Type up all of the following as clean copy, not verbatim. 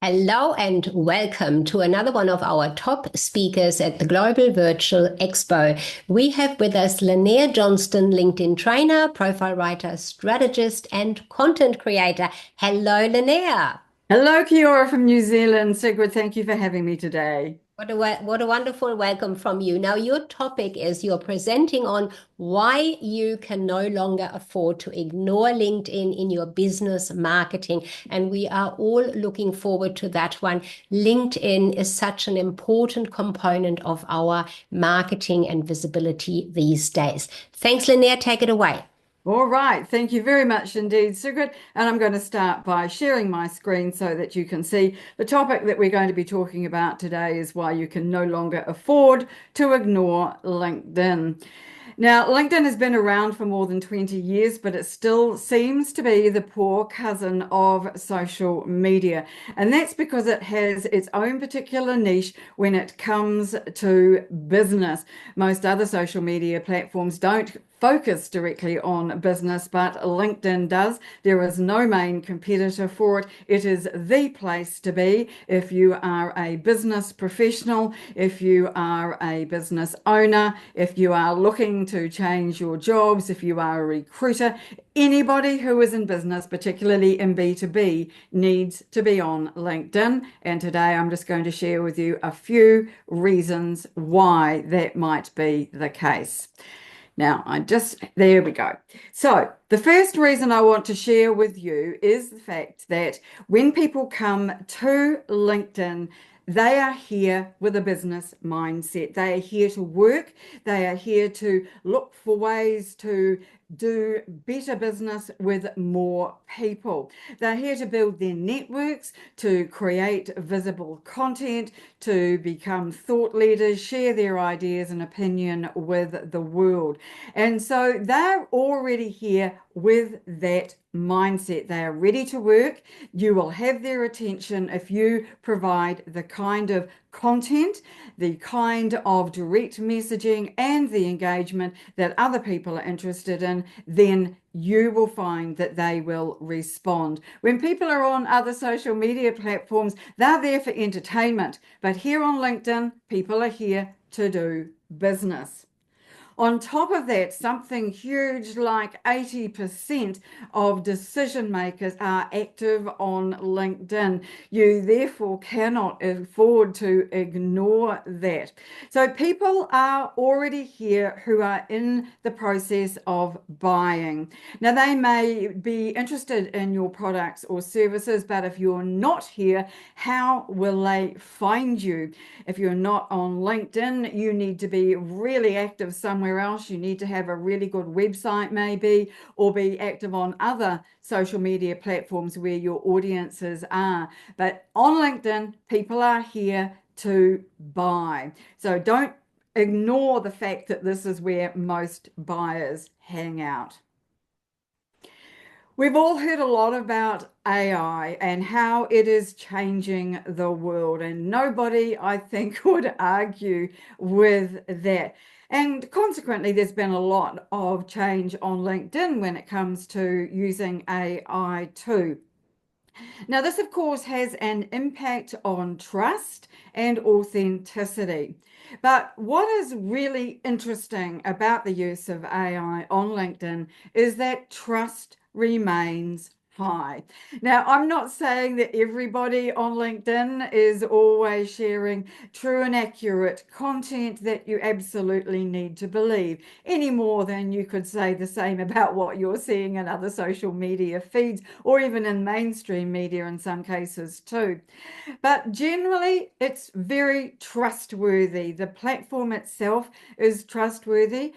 Hello and welcome to another one of our top speakers at the Global Virtual Expo. We have with us Linnea Johnston, LinkedIn trainer, profile writer, strategist, and content creator. Hello, Linnea. Hello, Kiora from New Zealand. Sigrid, thank you for having me today. What a wonderful welcome from you. Now, your topic is you're presenting on why you can no longer afford to ignore LinkedIn in your business marketing. And we are all looking forward to that one. LinkedIn is such an important component of our marketing and visibility these days. Thanks, Linnea. Take it away. All right, thank you very much indeed, Sigrid. And I'm going to start by sharing my screen so that you can see the topic that we're going to be talking about today is why you can no longer afford to ignore LinkedIn. Now, LinkedIn has been around for more than 20 years, but it still seems to be the poor cousin of social media. And that's because it has its own particular niche when it comes to business. Most other social media platforms don't focus directly on business, but LinkedIn does. There is no main competitor for it. It is the place to be if you are a business professional, if you are a business owner, if you are looking to change your jobs, if you are a recruiter. Anybody who is in business, particularly in B2B, needs to be on LinkedIn. And today I'm just going to share with you a few reasons why that might be the case. Now, there we go. So, the first reason I want to share with you is the fact that when people come to LinkedIn, they are here with a business mindset. They are here to work. They are here to look for ways to do better business with more people. They're here to build their networks, to create visible content, to become thought leaders, share their ideas and opinion with the world. And so they're already here with that mindset. They are ready to work. You will have their attention if you provide the kind of content, the kind of direct messaging, and the engagement that other people are interested in, then you will find that they will respond. When people are on other social media platforms, they're there for entertainment. But here on LinkedIn, people are here to do business. On top of that, something huge like 80% of decision makers are active on LinkedIn. You therefore cannot afford to ignore that. So people are already here who are in the process of buying. Now, they may be interested in your products or services, but if you're not here, how will they find you? If you're not on LinkedIn, you need to be really active somewhere else. You need to have a really good website, maybe, or be active on other social media platforms where your audiences are. But on LinkedIn, people are here to buy. So don't ignore the fact that this is where most buyers hang out. We've all heard a lot about AI and how it is changing the world, and nobody, I think, would argue with that. And consequently, there's been a lot of change on LinkedIn when it comes to using AI too. Now, this, of course, has an impact on trust and authenticity. But what is really interesting about the use of AI on LinkedIn is that trust remains high. Now, I'm not saying that everybody on LinkedIn is always sharing true and accurate content that you absolutely need to believe, any more than you could say the same about what you're seeing in other social media feeds or even in mainstream media in some cases too. But generally, it's very trustworthy. The platform itself is trustworthy.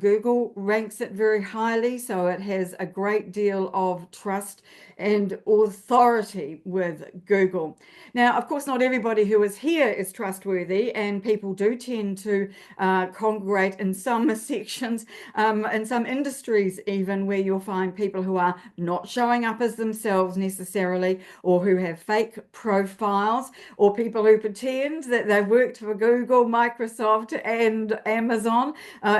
Google ranks it very highly, so it has a great deal of trust and authority with Google. Now, of course, not everybody who is here is trustworthy, and people do tend to congregate in some sections, in some industries, even where you'll find people who are not showing up as themselves necessarily, or who have fake profiles, or people who pretend that they've worked for Google, Microsoft, and Amazon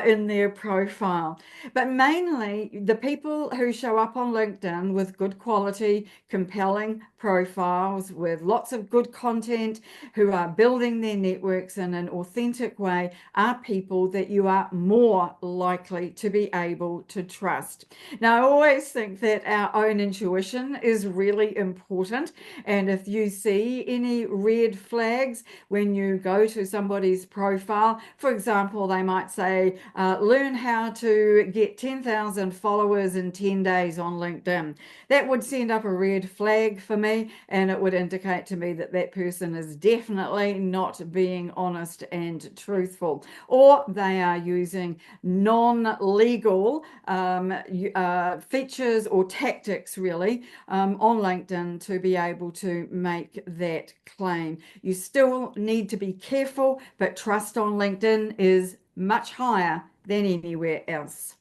in their profile. But mainly, the people who show up on LinkedIn with good quality, compelling profiles with lots of good content, who are building their networks in an authentic way, are people that you are more likely to be able to trust. Now, I always think that our own intuition is really important. And if you see any red flags when you go to somebody's profile, for example, they might say, learn how to get 10,000 followers in 10 days on LinkedIn. That would send up a red flag for me, and it would indicate to me that that person is definitely not being honest and truthful, or they are using non-legal features or tactics really on LinkedIn to be able to make that claim. You still need to be careful, but trust on LinkedIn is much higher than anywhere else.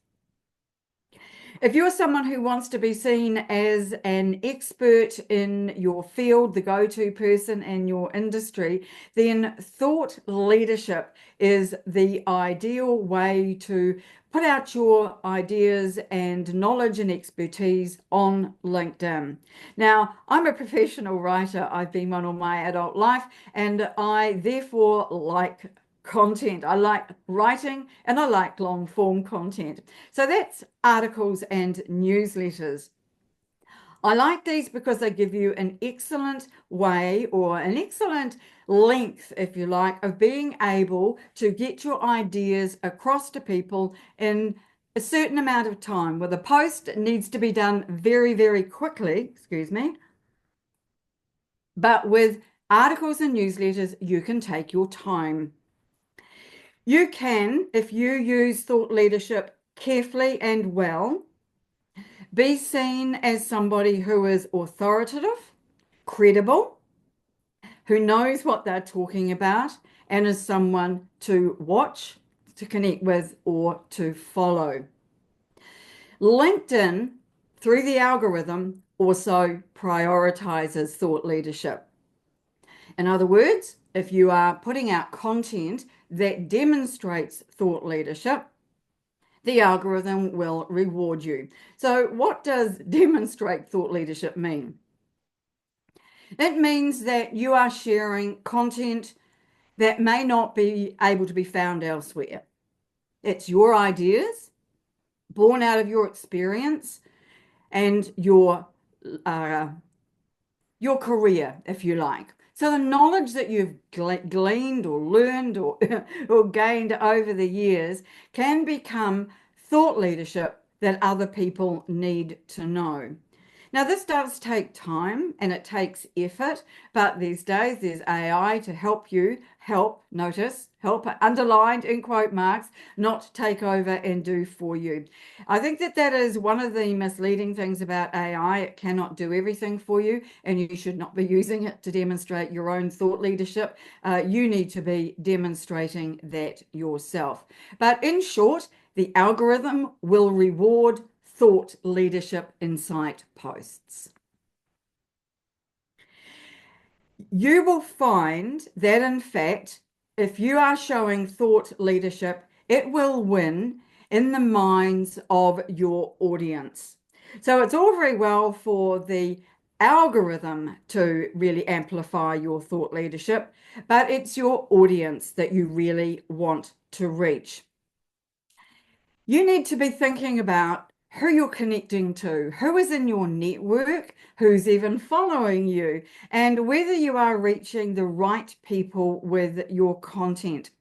If you're someone who wants to be seen as an expert in your field, the go-to person in your industry, then thought leadership is the ideal way to put out your ideas and knowledge and expertise on LinkedIn. Now, I'm a professional writer. I've been one all my adult life, and I therefore like content. I like writing and I like long form content. So that's articles and newsletters. I like these because they give you an excellent way, or an excellent length, if you like, of being able to get your ideas across to people in a certain amount of time. With a post, it needs to be done very, very quickly, excuse me. But with articles and newsletters, you can take your time. You can, if you use thought leadership carefully and well, be seen as somebody who is authoritative, credible, who knows what they're talking about, and is someone to watch, to connect with, or to follow. LinkedIn, through the algorithm, also prioritizes thought leadership. In other words, if you are putting out content that demonstrates thought leadership, the algorithm will reward you. So what does demonstrate thought leadership mean? It means that you are sharing content that may not be able to be found elsewhere. It's your ideas, born out of your experience and your career, if you like. So the knowledge that you've gleaned or learned or, or gained over the years can become thought leadership that other people need to know. Now, this does take time and it takes effort, but these days there's AI to help you, help underlined in quote marks, not take over and do for you. I think that is one of the misleading things about AI. It cannot do everything for you, and you should not be using it to demonstrate your own thought leadership. You need to be demonstrating that yourself. But in short, the algorithm will reward thought leadership insight posts. You will find that, in fact, if you are showing thought leadership, it will win in the minds of your audience. So it's all very well for the algorithm to really amplify your thought leadership, but it's your audience that you really want to reach. You need to be thinking about who you're connecting to, who is in your network, who's even following you, and whether you are reaching the right people with your content.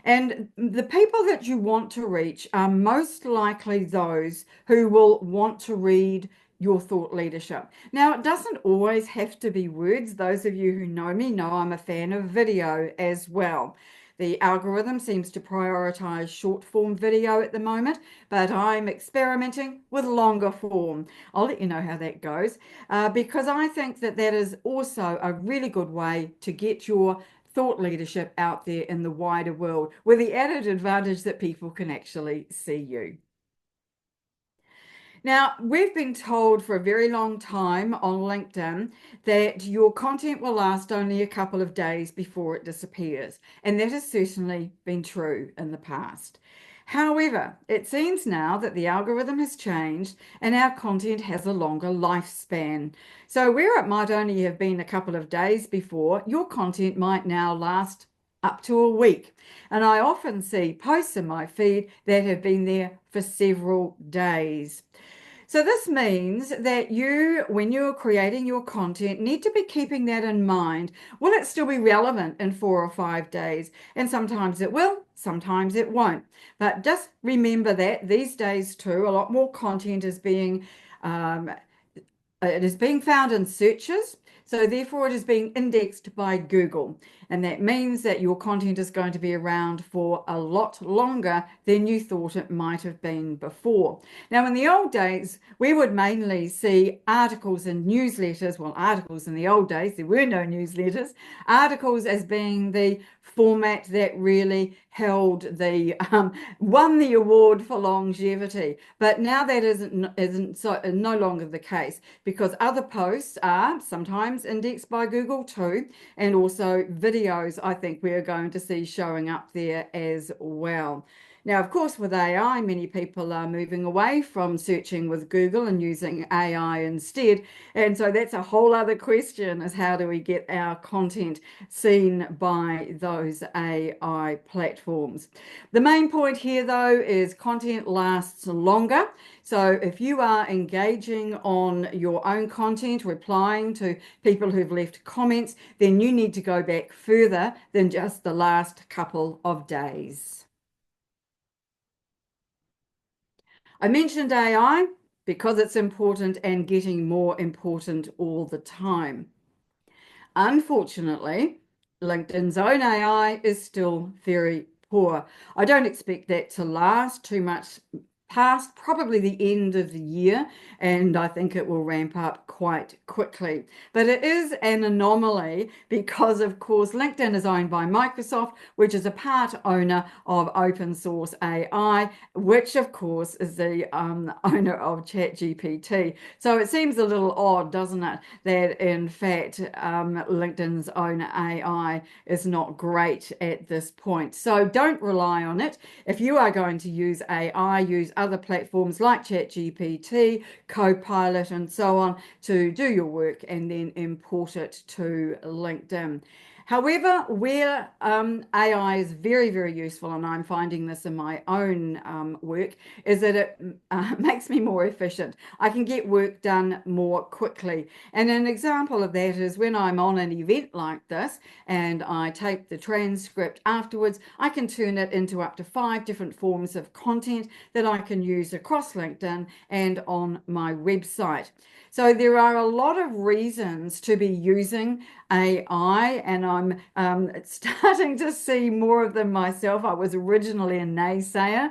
And the people that you want to reach are most likely those who will want to read your thought leadership. Now, it doesn't always have to be words. Those of you who know me know I'm a fan of video as well. The algorithm seems to prioritize short form video at the moment, but I'm experimenting with longer form. I'll let you know how that goes, because I think that is also a really good way to get your thought leadership out there in the wider world, with the added advantage that people can actually see you. Now, we've been told for a very long time on LinkedIn that your content will last only a couple of days before it disappears. And that has certainly been true in the past. However, it seems now that the algorithm has changed and our content has a longer lifespan. So where it might only have been a couple of days before, your content might now last up to a week. And I often see posts in my feed that have been there for several days. So this means that you, when you're creating your content, need to be keeping that in mind. Will it still be relevant in 4 or 5 days? And sometimes it will, sometimes it won't. But just remember that these days too, a lot more content is being it is being found in searches, so therefore it is being indexed by Google. And that means that your content is going to be around for a lot longer than you thought it might have been before. Now, in the old days, we would mainly see articles and newsletters. Well, articles in the old days, there were no newsletters. Articles as being the format that really held the won the award for longevity. But now that isn't no longer the case, because other posts are sometimes indexed by Google too, and also videos I think we're going to see showing up there as well. Now, of course, with AI, many people are moving away from searching with Google and using AI instead. And so that's a whole other question, is how do we get our content seen by those AI platforms? The main point here, though, is content lasts longer. So if you are engaging on your own content, replying to people who've left comments, then you need to go back further than just the last couple of days. I mentioned AI because it's important and getting more important all the time. Unfortunately, LinkedIn's own AI is still very poor. I don't expect that to last too much past probably the end of the year, and I think it will ramp up quite quickly. But it is an anomaly because, of course, LinkedIn is owned by Microsoft, which is a part owner of open source AI, which, of course, is the owner of ChatGPT. So it seems a little odd, doesn't it, that in fact LinkedIn's own AI is not great at this point. So don't rely on it. If you are going to use AI, use other platforms like ChatGPT, Copilot, and so on to do your work, and then import it to LinkedIn. However, where AI is very, very useful, and I'm finding this in my own work, is that it makes me more efficient. I can get work done more quickly. And an example of that is when I'm on an event like this and I take the transcript afterwards, I can turn it into up to 5 different forms of content that I can use across LinkedIn and on my website. So there are a lot of reasons to be using AI, and I'm starting to see more of them myself. I was originally a naysayer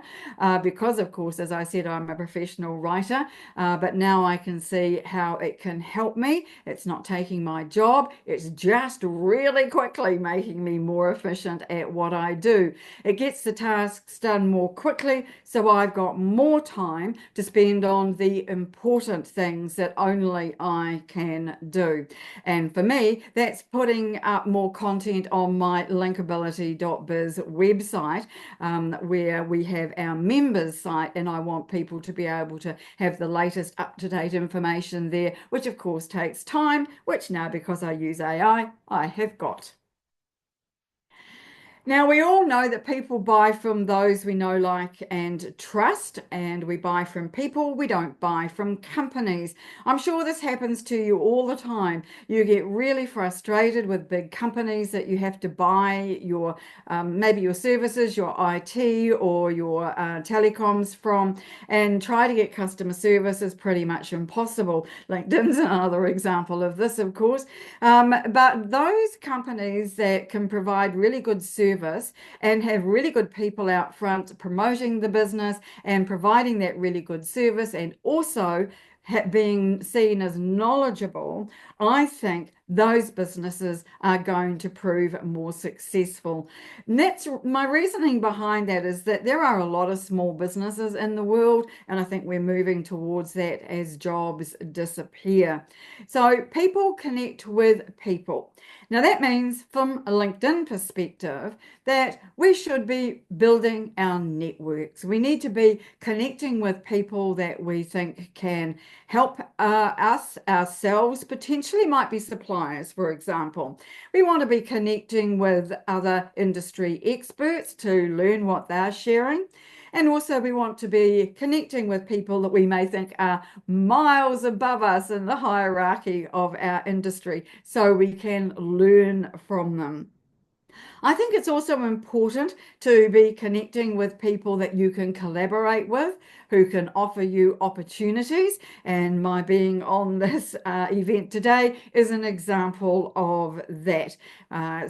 because, of course, as I said, I'm a professional writer, but now I can see how it can help me. It's not taking my job. It's just really quickly making me more efficient at what I do. It gets the tasks done more quickly, so I've got more time to spend on the important things that only I can do. And for me, that's putting up more content on my linkability.biz website, where we have our members site, and I want people to be able to have the latest up-to-date information there, which of course takes time, which now, because I use AI, I have got. Now, we all know that people buy from those we know, like, and trust, and we buy from people, we don't buy from companies. I'm sure this happens to you all the time. You get really frustrated with big companies that you have to buy your, maybe your services, your IT, or your telecoms from, and try to get customer service is pretty much impossible. LinkedIn's another example of this, of course. But those companies that can provide really good service and have really good people out front promoting the business and providing that really good service, and also being seen as knowledgeable, I think those businesses are going to prove more successful. And that's my reasoning behind that, is that there are a lot of small businesses in the world, and I think we're moving towards that as jobs disappear. So people connect with people. Now that means, from a LinkedIn perspective, that we should be building our networks. We need to be connecting with people that we think can help us, ourselves, potentially might be suppliers, for example. We want to be connecting with other industry experts to learn what they're sharing. And also we want to be connecting with people that we may think are miles above us in the hierarchy of our industry, so we can learn from them. I think it's also important to be connecting with people that you can collaborate with, who can offer you opportunities. And my being on this event today is an example of that.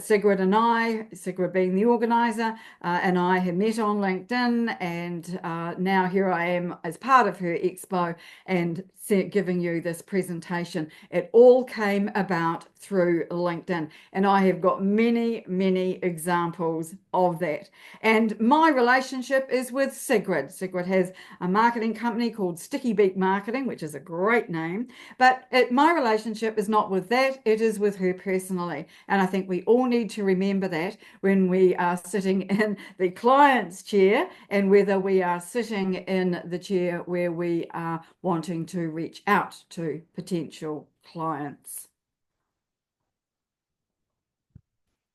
Sigrid and I, Sigrid being the organizer, and I have met on LinkedIn, and now here I am as part of her expo and giving you this presentation. It all came about through LinkedIn, and I have got many, many examples of that. And my relationship is with Sigrid. Sigrid has a marketing company called Sticky Beak Marketing, which is a great name, but my relationship is not with that, it is with her personally. And I think we all need to remember that when we are sitting in the client's chair, and whether we are sitting in the chair where we are wanting to reach out to potential clients.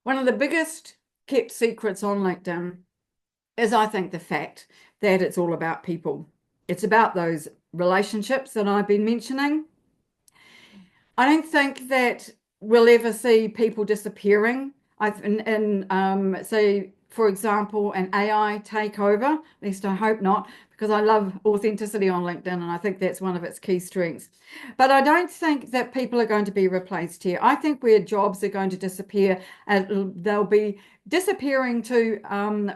One of the biggest kept secrets on LinkedIn is, I think, the fact that it's all about people. It's about those relationships that I've been mentioning. I don't think that we'll ever see people disappearing. Say, for example, an AI takeover. At least I hope not, because I love authenticity on LinkedIn, and I think that's one of its key strengths. But I don't think that people are going to be replaced here. I think where jobs are going to disappear, they'll be disappearing to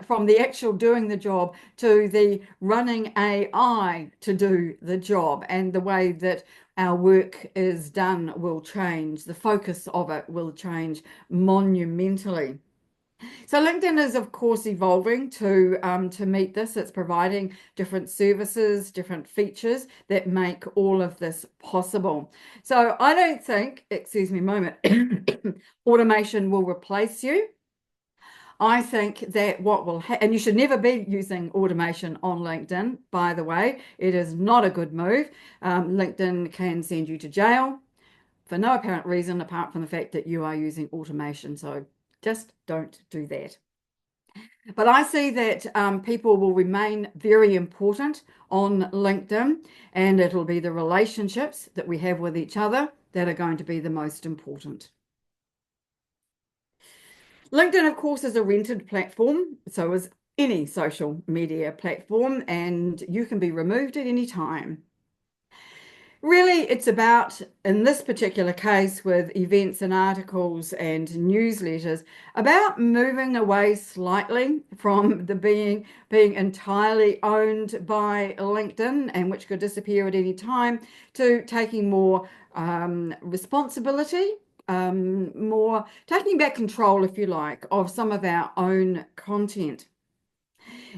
from the actual doing the job to the running AI to do the job, and the way that our work is done will change. The focus of it will change monumentally. So LinkedIn is, of course, evolving to meet this. It's providing different services, different features that make all of this possible. So I don't think, excuse me a moment, automation will replace you. I think that what will happen, and you should never be using automation on LinkedIn, by the way. It is not a good move. LinkedIn can send you to jail for no apparent reason apart from the fact that you are using automation. So just don't do that. But I see that people will remain very important on LinkedIn, and it'll be the relationships that we have with each other that are going to be the most important. LinkedIn, of course, is a rented platform, so is any social media platform, and you can be removed at any time. Really, it's about, in this particular case with events and articles and newsletters, about moving away slightly from the being entirely owned by LinkedIn, and which could disappear at any time, to taking more responsibility, more taking back control, if you like, of some of our own content.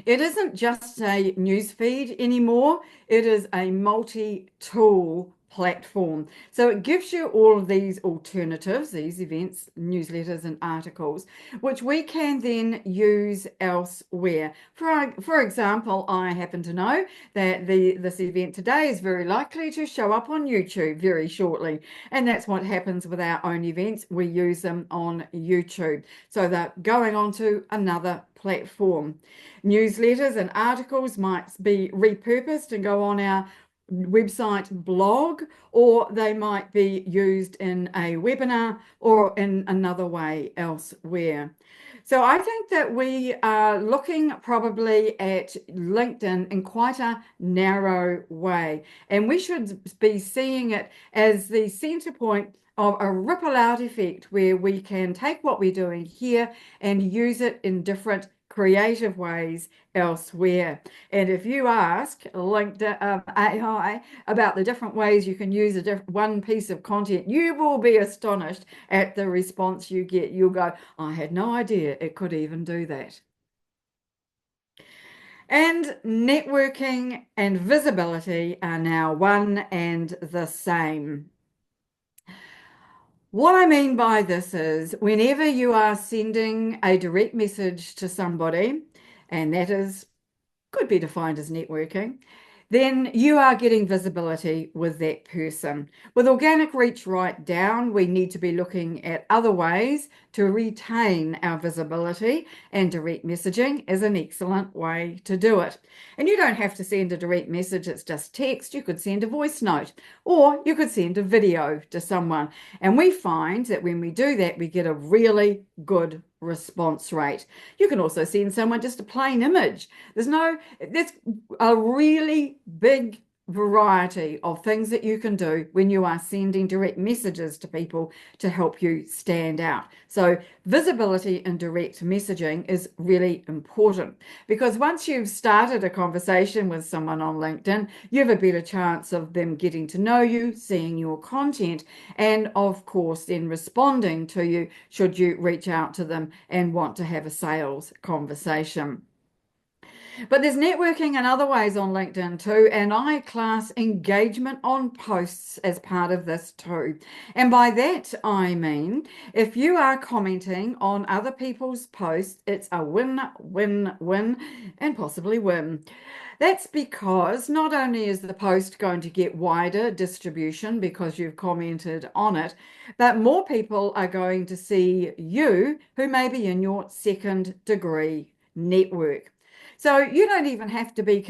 It isn't just a news feed anymore. It is a multi-tool platform. So it gives you all of these alternatives, these events, newsletters, and articles, which we can then use elsewhere. For example, I happen to know that this event today is very likely to show up on YouTube very shortly. And that's what happens with our own events. We use them on YouTube. So they're going on to another platform. Newsletters and articles might be repurposed and go on our website blog, or they might be used in a webinar or in another way elsewhere. So I think that we are looking probably at LinkedIn in quite a narrow way, and we should be seeing it as the center point of a ripple out effect, where we can take what we're doing here and use it in different creative ways elsewhere. And if you ask LinkedIn AI about the different ways you can use one piece of content, you will be astonished at the response you get. You'll go, I had no idea it could even do that. And networking and visibility are now one and the same. What I mean by this is whenever you are sending a direct message to somebody, and that could be defined as networking, then you are getting visibility with that person. With organic reach right down, we need to be looking at other ways to retain our visibility, and direct messaging is an excellent way to do it. And you don't have to send a direct message, it's just text. You could send a voice note, or you could send a video to someone. And we find that when we do that, we get a really good response rate. You can also send someone just a plain image. There's a really big variety of things that you can do when you are sending direct messages to people to help you stand out. So visibility and direct messaging is really important, because once you've started a conversation with someone on LinkedIn, you have a better chance of them getting to know you, seeing your content, and of course then responding to you should you reach out to them and want to have a sales conversation. But there's networking in other ways on LinkedIn too, and I class engagement on posts as part of this too. And by that, I mean, if you are commenting on other people's posts, it's a win, win, win, and possibly win. That's because not only is the post going to get wider distribution because you've commented on it, but more people are going to see you who may be in your second degree network. So you don't even have to be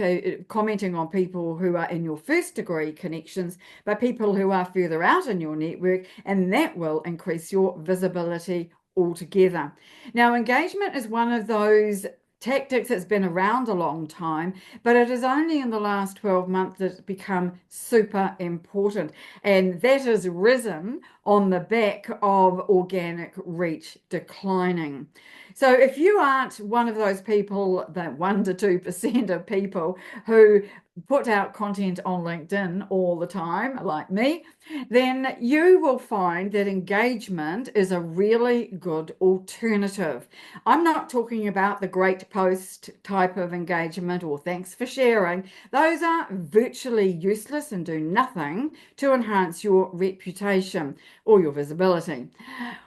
commenting on people who are in your first degree connections, but people who are further out in your network, and that will increase your visibility altogether. Now, engagement is one of those tactics that's been around a long time, but it is only in the last 12 months that it's become super important. And that has risen on the back of organic reach declining. So if you aren't one of those people, that 1 to 2% of people who put out content on LinkedIn all the time, like me, then you will find that engagement is a really good alternative. I'm not talking about the great post type of engagement or thanks for sharing. Those are virtually useless and do nothing to enhance your reputation or your visibility.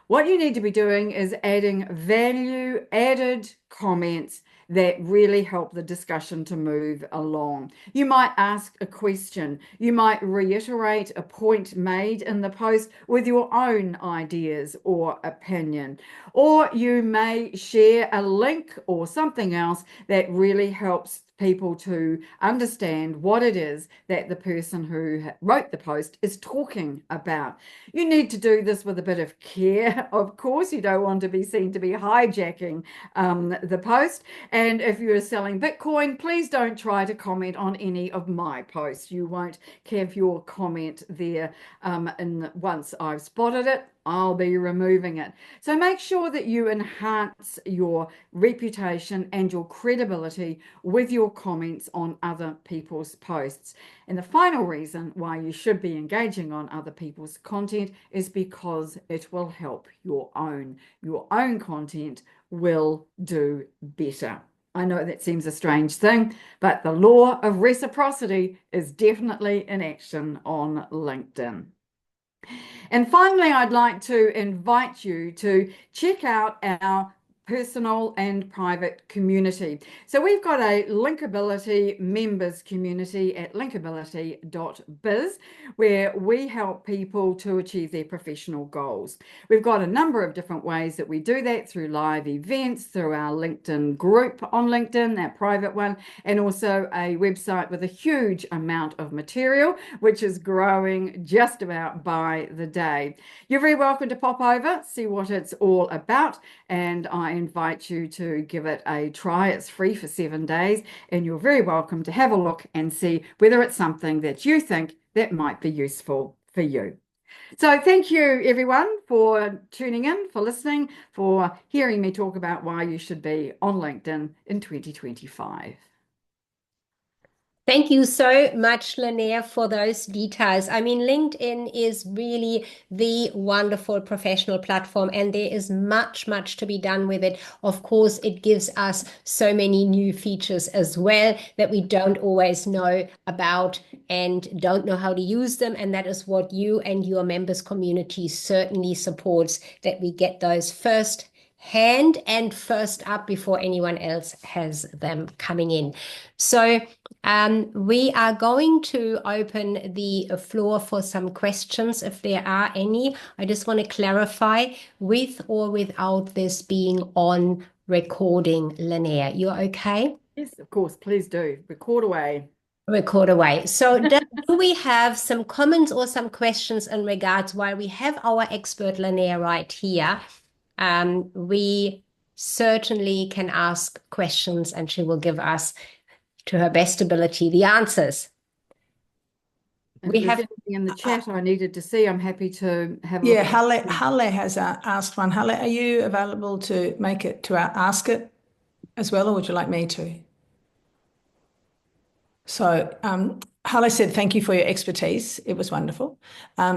What you need to be doing is adding value-added comments that really help the discussion to move along. You might ask a question. You might reiterate a point made in the post with your own ideas or opinion. Or you may share a link or something else that really helps people to understand what it is that the person who wrote the post is talking about. You need to do this with a bit of care, of course. You don't want to be seen to be hijacking the post. And if you're selling Bitcoin, please don't try to comment on any of my posts. You won't have your comment there. And once I've spotted it, I'll be removing it. So make sure that you enhance your reputation and your credibility with your comments on other people's posts. And the final reason why you should be engaging on other people's content is because it will help your own. Your own content will do better. I know that seems a strange thing, but the law of reciprocity is definitely in action on LinkedIn. And finally, I'd like to invite you to check out our personal and private community. So we've got a Linkability members community at linkability.biz, where we help people to achieve their professional goals. We've got a number of different ways that we do that, through live events, through our LinkedIn group on LinkedIn, our private one, and also a website with a huge amount of material, which is growing just about by the day. You're very welcome to pop over, see what it's all about, and I invite you to give it a try. It's free for 7 days, and you're very welcome to have a look and see whether it's something that you think that might be useful for you. So thank you everyone for tuning in, for listening, for hearing me talk about why you should be on LinkedIn in 2025. Thank you so much, Linnea, for those details. I mean, LinkedIn is really the wonderful professional platform, and there is much, much to be done with it. Of course, it gives us so many new features as well that we don't always know about and don't know how to use them. And that is what you and your members community certainly supports, that we get those first hand and first up before anyone else has them coming in. So we are going to open the floor for some questions if there are any. I just want to clarify, with or without this being on recording, Linnea, you're okay? Yes, of course, please do. Record away. Record away. So do we have some comments or some questions in regards, while we have our expert Linnea right here, we certainly can ask questions and she will give us, to her best ability, the answers. We have anything in the chat I needed to see. I'm happy to have a look. Halle has asked one. Halle, are you available to make it to ask it as well, or would you like me to? So Halle said, thank you for your expertise. It was wonderful.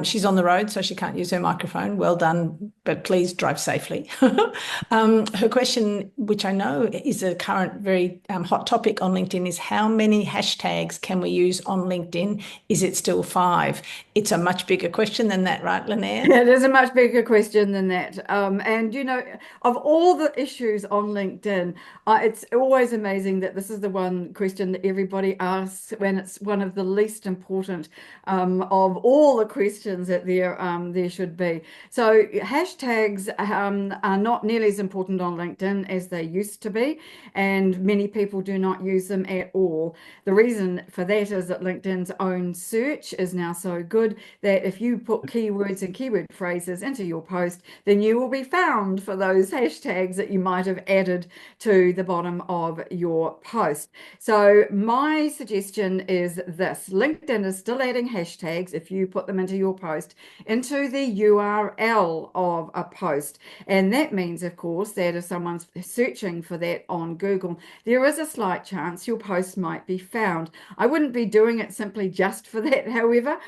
She's on the road, so she can't use her microphone. Well done, but please drive safely. Her question, which I know is a current very hot topic on LinkedIn, is how many hashtags can we use on LinkedIn? Is it still 5? It's a much bigger question than that, right, Linnea? It is a much bigger question than that. And, you know, of all the issues on LinkedIn, it's always amazing that this is the one question that everybody asks when it's one of the least important of all the questions that there should be. So hashtags are not nearly as important on LinkedIn as they used to be, and many people do not use them at all. The reason for that is that LinkedIn's own search is now so good that if you put keywords and keyword phrases into your post, then you will be found for those hashtags that you might have added to the bottom of your post. So my suggestion is this: LinkedIn is still adding hashtags if you put them into your post into the URL of a post. And that means, of course, that if someone's searching for that on Google, there is a slight chance your post might be found. I wouldn't be doing it simply just for that, however,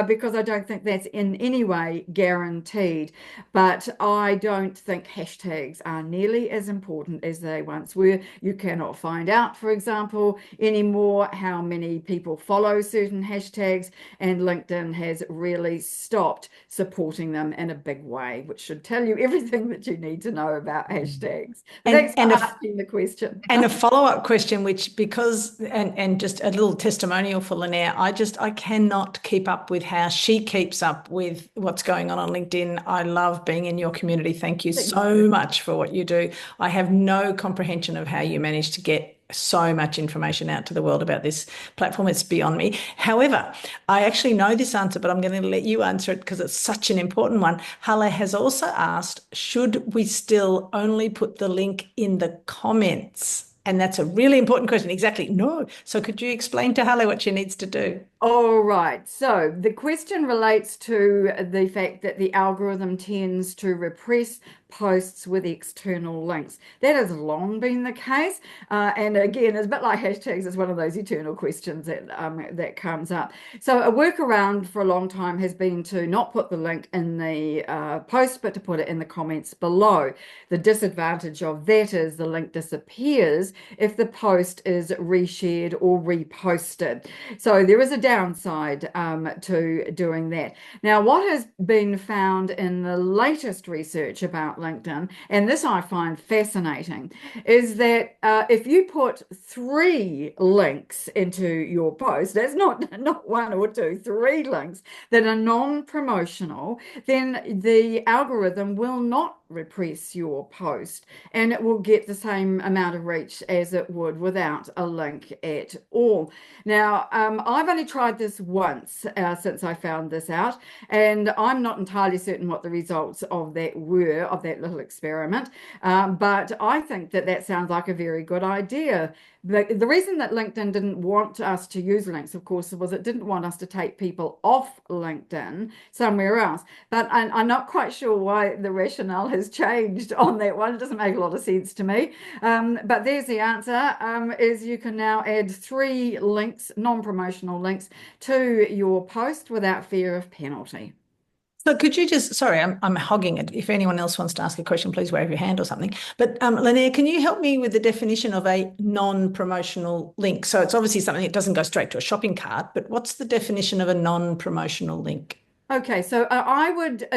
because I don't think that's in any way guaranteed. But I don't think hashtags are nearly as important as they once were. You cannot find out, for example, anymore how many people follow certain hashtags, and LinkedIn has really stopped supporting them in a big way, which should tell you everything that you need to know about hashtags. Thanks for asking the question. And a follow-up question, which and just a little testimonial for Linnea, I cannot keep up with how she keeps up with what's going on LinkedIn. I love being in your community. Thank you so much for what you do. I have no comprehension of how you manage to get so much information out to the world about this platform. It's beyond me. However, I actually know this answer, but I'm going to let you answer it because it's such an important one. Halle has also asked, should we still only put the link in the comments? And that's a really important question. Exactly. No. So could you explain to Halle what she needs to do? All right. So the question relates to the fact that the algorithm tends to repress posts with external links. That has long been the case. And again, it's a bit like hashtags. It's one of those eternal questions that comes up. So a workaround for a long time has been to not put the link in the post, but to put it in the comments below. The disadvantage of that is the link disappears if the post is reshared or reposted. So there is a downside to doing that. Now, what has been found in the latest research about LinkedIn, and this I find fascinating, is that if you put 3 links into your post, that's not 1 or 2, 3 links that are non-promotional, then the algorithm will not repress your post, and it will get the same amount of reach as it would without a link at all. Now, I've only tried this once since I found this out, and I'm not entirely certain what the results of that were, of that little experiment, but I think that sounds like a very good idea. The reason that LinkedIn didn't want us to use links, of course, was it didn't want us to take people off LinkedIn somewhere else. But I'm not quite sure why the rationale has changed on that one. It doesn't make a lot of sense to me. But there's the answer, is you can now add 3 links, non-promotional links, to your post without fear of penalty. So could you just, sorry, I'm hogging it. If anyone else wants to ask a question, please wave your hand or something. But Linnea, can you help me with the definition of a non-promotional link? So it's obviously something that doesn't go straight to a shopping cart, but what's the definition of a non-promotional link? Okay, so I would,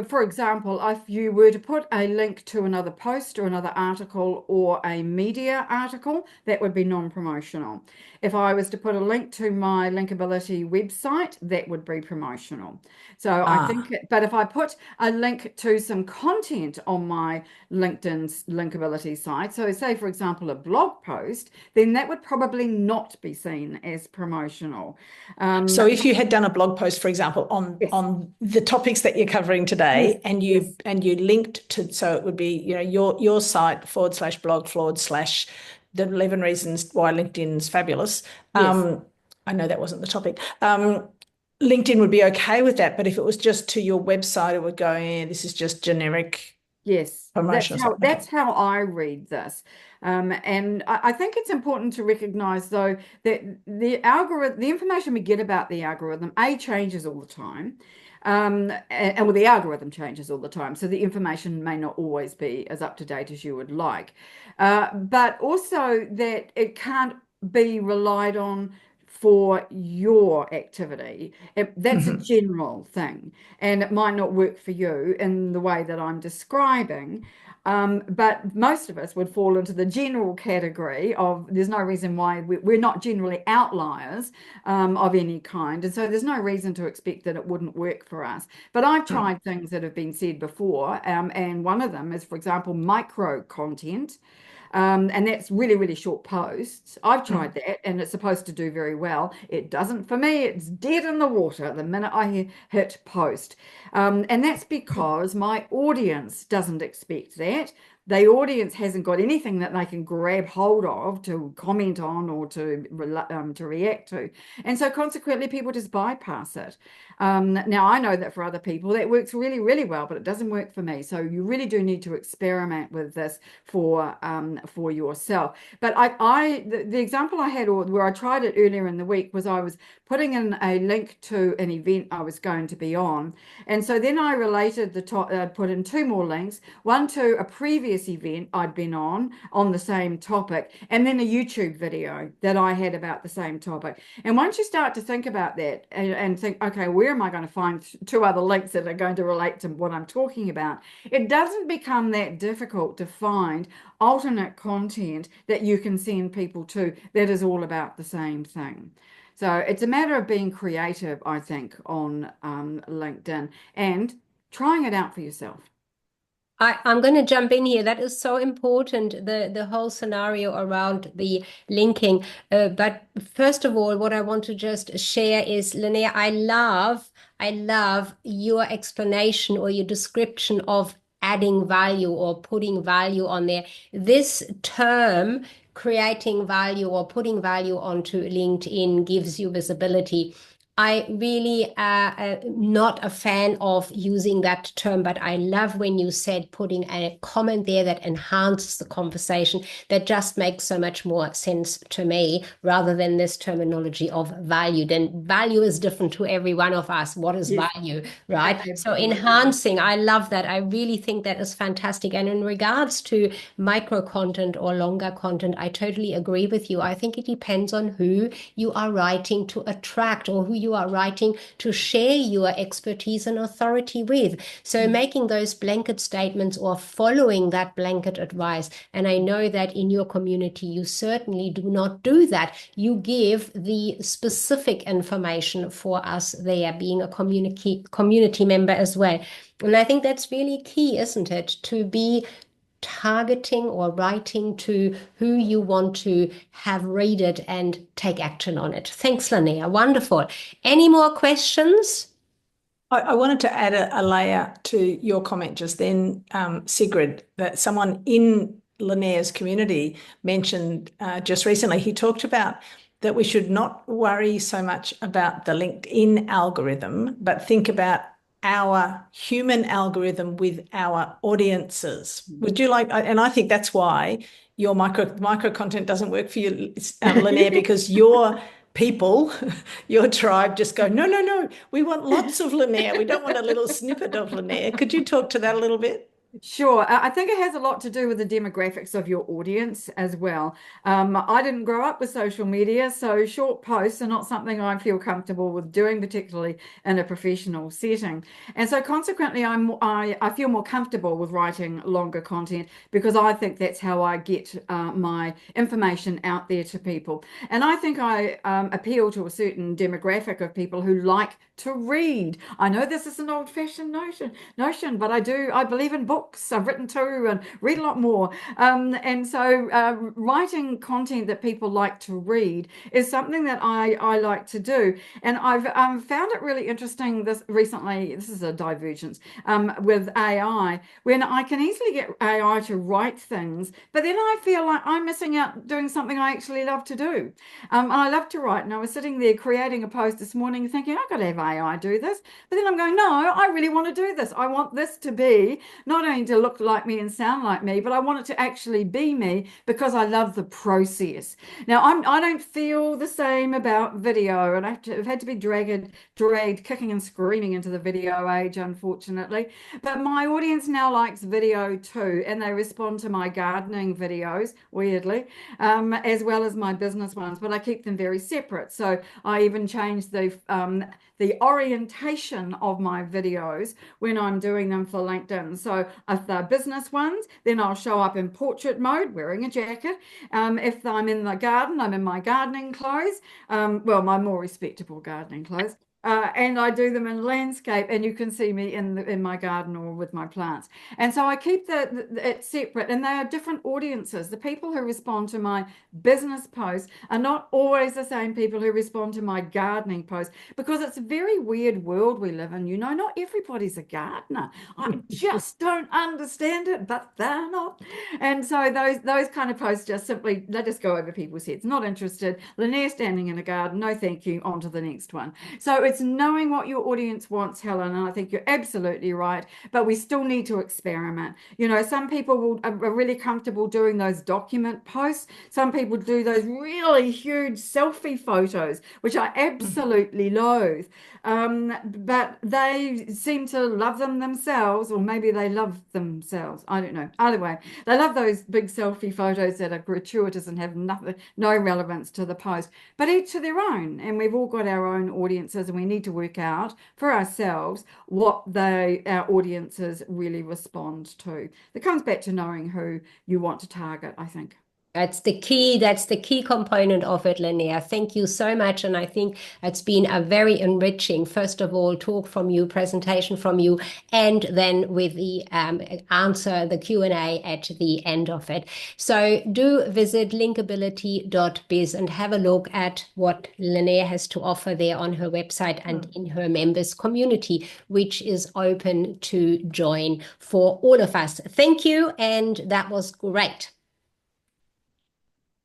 for example, if you were to put a link to another post or another article or a media article, that would be non-promotional. If I was to put a link to my Linkability website, that would be promotional. So I think, but if I put a link to some content on my LinkedIn's Linkability site, so say, for example, a blog post, then that would probably not be seen as promotional. So if you had done a blog post, for example, on the topics that you're covering today, and you linked to, so it would be, you know, your site /blog / the 11 reasons why LinkedIn's fabulous. I know that wasn't the topic. LinkedIn would be okay with that, but if it was just to your website, it would go, this is just generic. Yes, promotional. That's how I read this. And I think it's important to recognize, though, that the information we get about the algorithm, changes all the time. And well, the algorithm changes all the time, so the information may not always be as up to date as you would like. But also that it can't be relied on for your activity. That's a general thing, and it might not work for you in the way that I'm describing. But most of us would fall into the general category of there's no reason why we're not generally outliers of any kind. And so there's no reason to expect that it wouldn't work for us. But I've tried things that have been said before. And one of them is, for example, micro content. And that's really, really short posts. I've tried that, and it's supposed to do very well. It doesn't for me. It's dead in the water the minute I hit post. And that's because my audience doesn't expect that. The audience hasn't got anything that they can grab hold of to comment on or to react to. And so consequently, people just bypass it. Now, I know that for other people, that works really, really well, but it doesn't work for me. So you really do need to experiment with this for yourself. But the example I had, or where I tried it earlier in the week, was I was putting in a link to an event I was going to be on. And so then I related put in 2 more links, one to a previous event I'd been on the same topic, and then a YouTube video that I had about the same topic. And once you start to think about that and think, okay, where am I going to find 2 other links that are going to relate to what I'm talking about? It doesn't become that difficult to find alternate content that you can send people to that is all about the same thing. So it's a matter of being creative, I think, on LinkedIn and trying it out for yourself. I'm going to jump in here. That is so important, the whole scenario around the linking. But first of all, what I want to just share is, Linnea, I love your explanation or your description of adding value or putting value on there. This term, creating value or putting value onto LinkedIn, gives you visibility. I really not a fan of using that term, but I love when you said putting a comment there that enhances the conversation. That just makes so much more sense to me, rather than this terminology of value. Then value is different to every one of us. What is value, right? So enhancing, I love that. I really think that is fantastic. And in regards to micro content or longer content, I totally agree with you. I think it depends on who you are writing to attract or who you are writing to share your expertise and authority with. So making those blanket statements or following that blanket advice. And I know that in your community, you certainly do not do that. You give the specific information for us there, being a community member as well. And I think that's really key, isn't it? To be targeting or writing to who you want to have read it and take action on it. Thanks, Linnea. Wonderful. Any more questions? I wanted to add a layer to your comment just then, Sigrid, that someone in Linnea's community mentioned just recently. He talked about that we should not worry so much about the LinkedIn algorithm, but think about our human algorithm with our audiences. Would you like, and I think that's why your micro content doesn't work for you, Linnea, because your people, your tribe just go, no, we want lots of Linnea. We don't want a little snippet of Linnea. Could you talk to that a little bit? Sure. I think it has a lot to do with the demographics of your audience as well. I didn't grow up with social media, so short posts are not something I feel comfortable with doing, particularly in a professional setting. And so consequently, I feel more comfortable with writing longer content because I think that's how I get my information out there to people. And I think I appeal to a certain demographic of people who like to read. I know this is an old-fashioned notion, but I believe in books. I've written too and read a lot more. And so writing content that people like to read is something that I like to do. And I've found it really interesting this is a divergence with AI, when I can easily get AI to write things, but then I feel like I'm missing out doing something I actually love to do. And I love to write. And I was sitting there creating a post this morning thinking, I've got to have AI do this. But then I'm going, no, I really want to do this. I want this to be not only to look like me and sound like me, but I want it to actually be me because I love the process. Now, I don't feel the same about video, and I've had to be dragged kicking and screaming into the video age, unfortunately. But my audience now likes video too, and they respond to my gardening videos, weirdly, as well as my business ones, but I keep them very separate. So I even changed the orientation of my videos when I'm doing them for LinkedIn. So if they're business ones, then I'll show up in portrait mode wearing a jacket. If I'm in the garden, I'm in my gardening clothes, well, my more respectable gardening clothes. And I do them in landscape, and you can see me in my garden or with my plants. And so I keep it separate, and they are different audiences. The people who respond to my business posts are not always the same people who respond to my gardening posts, because it's a very weird world we live in. You know, not everybody's a gardener. I just don't understand it, but they're not. And so those kind of posts just simply, they just go over people's heads. Not interested. Linnea standing in a garden. No, thank you. On to the next one. So it's knowing what your audience wants, Helen, and I think you're absolutely right, but we still need to experiment. You know, some people are really comfortable doing those document posts. Some people do those really huge selfie photos, which I absolutely loathe, but they seem to love them themselves, or maybe they love themselves. I don't know. Either way, they love those big selfie photos that are gratuitous and have no relevance to the post, but each to their own, and we've all got our own audiences, and we need to work out for ourselves what our audiences really respond to. It comes back to knowing who you want to target, I think. That's the key component of it, Linnea. Thank you so much. And I think it's been a very enriching, first of all, talk from you, presentation from you, and then with the answer, the Q&A at the end of it. So do visit linkability.biz and have a look at what Linnea has to offer there on her website and in her members community, which is open to join for all of us. Thank you. And that was great.